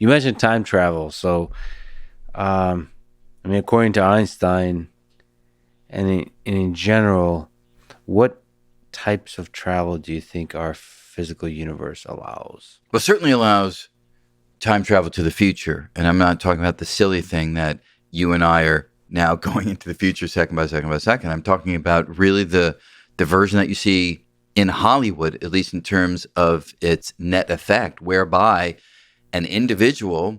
you mentioned time travel. So, according to Einstein, and in general, what types of travel do you think our physical universe allows? Well, it certainly allows time travel to the future. And I'm not talking about the silly thing that you and I are now going into the future second by second by second. I'm talking about really the version that you see in Hollywood, at least in terms of its net effect, whereby an individual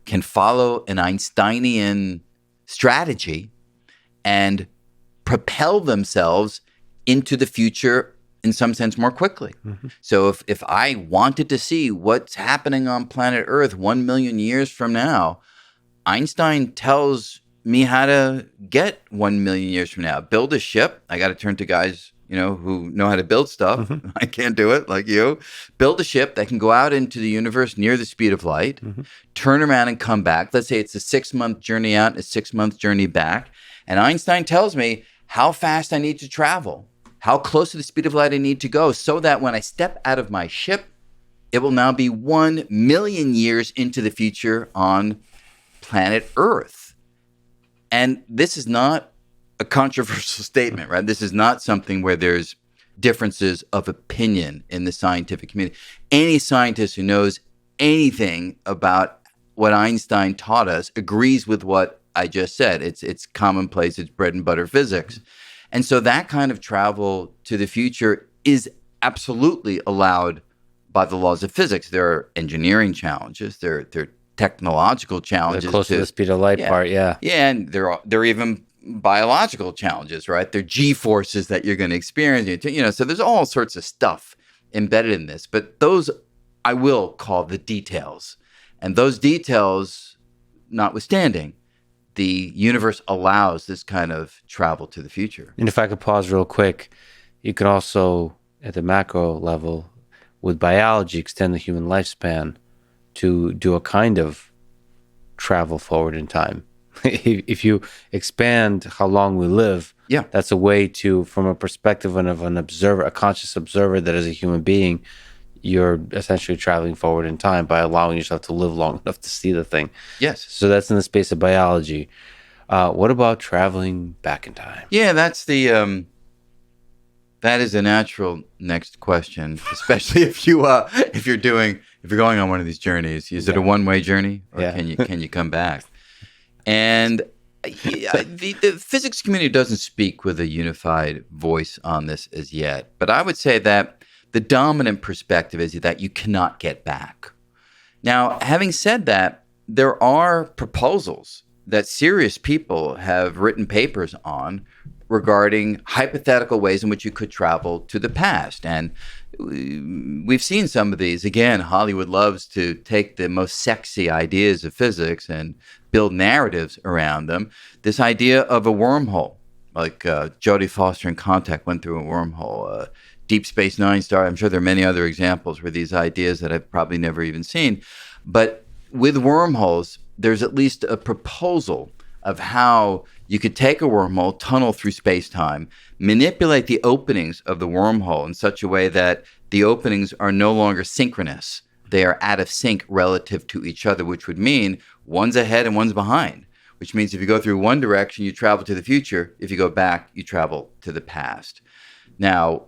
can follow an Einsteinian strategy and propel themselves into the future in some sense more quickly. Mm-hmm. So if I wanted to see what's happening on planet Earth 1 million years from now, Einstein tells me how to get 1 million years from now. Build a ship. I got to turn to guys, who know how to build stuff. Mm-hmm. I can't do it like you. Build a ship that can go out into the universe near the speed of light, mm-hmm. turn around and come back. Let's say it's a 6-month journey out, a 6-month journey back. And Einstein tells me how fast I need to travel, how close to the speed of light I need to go, so that when I step out of my ship, it will now be 1 million years into the future on planet Earth. And this is not a controversial statement, right? This is not something where there's differences of opinion in the scientific community. Any scientist who knows anything about what Einstein taught us agrees with what I just said. It's commonplace, it's bread and butter physics. And so that kind of travel to the future is absolutely allowed by the laws of physics. There are engineering challenges, there are technological challenges. They're close to the speed of light part, yeah. Yeah, and there are even biological challenges, right? There are G-forces that you're going to experience. So there's all sorts of stuff embedded in this. But those I will call the details. And those details, notwithstanding, the universe allows this kind of travel to the future. And if I could pause real quick, you could also, at the macro level, with biology, extend the human lifespan to do a kind of travel forward in time. If you expand how long we live, yeah, that's a way to, from a perspective of an observer, a conscious observer that is a human being, you're essentially traveling forward in time by allowing yourself to live long enough to see the thing. Yes. So that's in the space of biology. What about traveling back in time? Yeah, that's that is a natural next question, especially if you're going on one of these journeys. Is it a one-way journey, or can you come back? And the physics community doesn't speak with a unified voice on this as yet, but I would say that the dominant perspective is that you cannot get back. Now, having said that, there are proposals that serious people have written papers on regarding hypothetical ways in which you could travel to the past. And we've seen some of these. Again, Hollywood loves to take the most sexy ideas of physics and build narratives around them. This idea of a wormhole, like Jodie Foster in Contact went through a wormhole, Deep Space Nine star. I'm sure there are many other examples where these ideas that I've probably never even seen. But with wormholes, there's at least a proposal of how you could take a wormhole, tunnel through space-time, manipulate the openings of the wormhole in such a way that the openings are no longer synchronous. They are out of sync relative to each other, which would mean one's ahead and one's behind, which means if you go through one direction, you travel to the future. If you go back, you travel to the past. Now,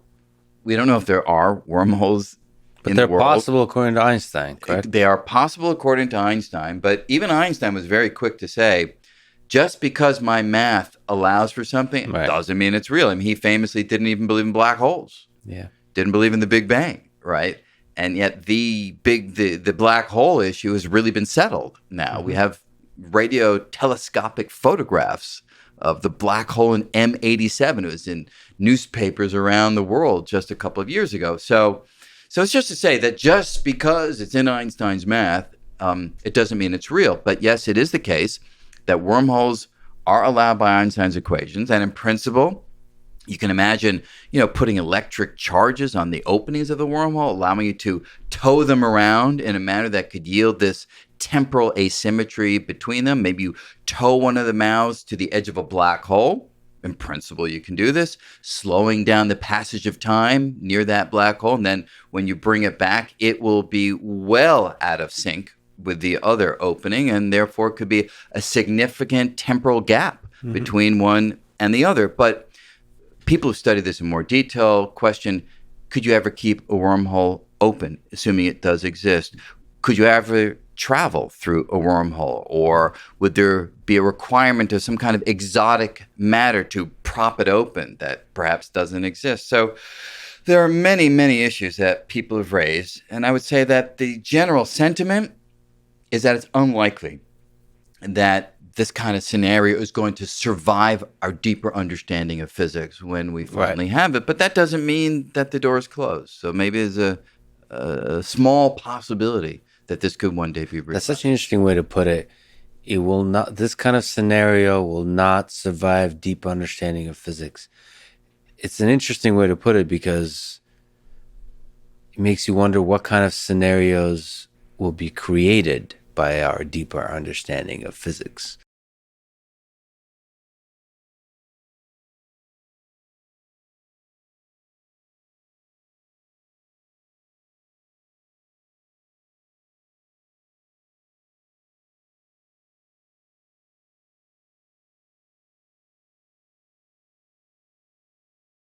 we don't know if there are wormholes in the world. But they're possible according to Einstein, correct? They are possible according to Einstein, but even Einstein was very quick to say, just because my math allows for something doesn't mean it's real. I mean, he famously didn't even believe in black holes. Yeah. Didn't believe in the Big Bang, right? And yet the black hole issue has really been settled now. Mm-hmm. We have radio telescopic photographs of the black hole in M87. It was in newspapers around the world just a couple of years ago. So it's just to say that just because it's in Einstein's math, it doesn't mean it's real. But yes, it is the case that wormholes are allowed by Einstein's equations. And in principle, you can imagine, putting electric charges on the openings of the wormhole, allowing you to tow them around in a manner that could yield this temporal asymmetry between them. Maybe you tow one of the mouths to the edge of a black hole. In principle, you can do this, slowing down the passage of time near that black hole. And then when you bring it back, it will be well out of sync with the other opening, and therefore could be a significant temporal gap between one and the other. But people who study this in more detail question, could you ever keep a wormhole open, assuming it does exist? Could you ever travel through a wormhole? Or would there be a requirement of some kind of exotic matter to prop it open that perhaps doesn't exist? So there are many, many issues that people have raised. And I would say that the general sentiment is that it's unlikely that this kind of scenario is going to survive our deeper understanding of physics when we finally have it. But that doesn't mean that the door is closed. So maybe there's a small possibility that this could one day be realized. That's such an interesting way to put it. It will not. This kind of scenario will not survive deep understanding of physics. It's an interesting way to put it because it makes you wonder what kind of scenarios will be created by our deeper understanding of physics.